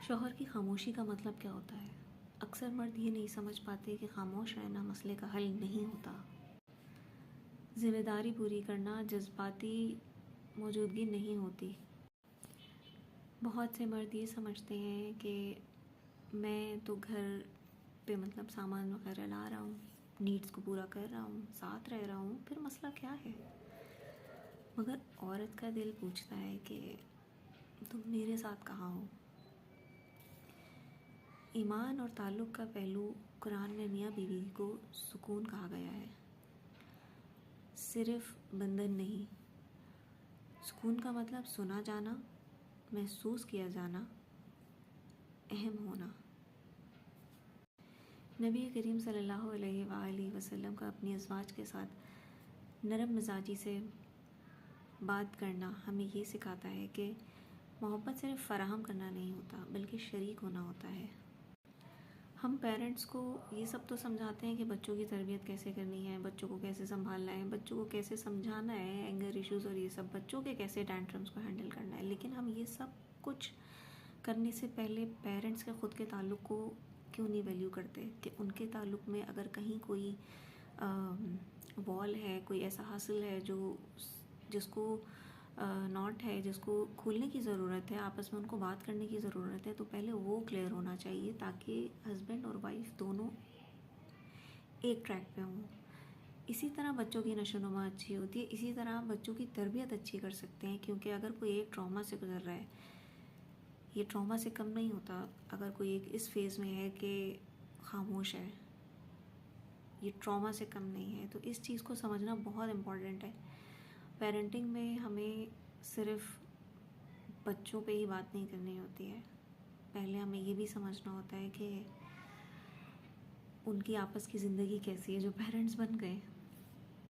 शौहर की खामोशी का मतलब क्या होता है? अक्सर मर्द ये नहीं समझ पाते कि खामोश रहना मसले का हल नहीं होता। जिम्मेदारी पूरी करना जज्बाती मौजूदगी नहीं होती। बहुत से मर्द ये समझते हैं कि मैं तो घर पे मतलब सामान वगैरह ला रहा हूँ, नीड्स को पूरा कर रहा हूँ, साथ रह रहा हूँ, फिर मसला क्या है? मगर औरत का दिल पूछता है कि तुम मेरे साथ कहाँ हो? ईमान और ताल्लुक़ का पहलू कुरान में मियाँ बीवी को सुकून कहा गया है, सिर्फ बंधन नहीं। सुकून का मतलब सुना जाना, महसूस किया जाना, अहम होना। नबी करीम सल्लल्लाहु अलैहि वसल्लम का अपनी अज़वाज के साथ नरम मिजाजी से बात करना हमें ये सिखाता है कि मोहब्बत सिर्फ फ़राहम करना नहीं होता, बल्कि शरीक होना होता है। हम पेरेंट्स को ये सब तो समझाते हैं कि बच्चों की तरबियत कैसे करनी है, बच्चों को कैसे संभालना है, बच्चों को कैसे समझाना है, एंगर इश्यूज़ और ये सब, बच्चों के कैसे टैंट्रम्स को हैंडल करना है। लेकिन हम ये सब कुछ करने से पहले पेरेंट्स के ख़ुद के ताल्लुक़ को क्यों नहीं वैल्यू करते कि उनके ताल्लुक़ में अगर कहीं कोई वॉल है, कोई ऐसा हासिल है जिसको नॉट है, जिसको खोलने की ज़रूरत है, आपस में उनको बात करने की ज़रूरत है, तो पहले वो क्लियर होना चाहिए ताकि हस्बैंड और वाइफ दोनों एक ट्रैक पे हों। इसी तरह बच्चों की नशोनुमा अच्छी होती है, इसी तरह बच्चों की तरबियत अच्छी कर सकते हैं। क्योंकि अगर कोई एक ट्रॉमा से गुजर रहा है, ये ट्रॉमा से कम नहीं होता। अगर कोई एक इस फेज़ में है कि खामोश है, ये ट्रॉमा से कम नहीं है। तो इस चीज़ को समझना बहुत इम्पॉर्टेंट है। पेरेंटिंग में हमें सिर्फ बच्चों पे ही बात नहीं करनी होती है, पहले हमें ये भी समझना होता है कि उनकी आपस की ज़िंदगी कैसी है जो पेरेंट्स बन गए।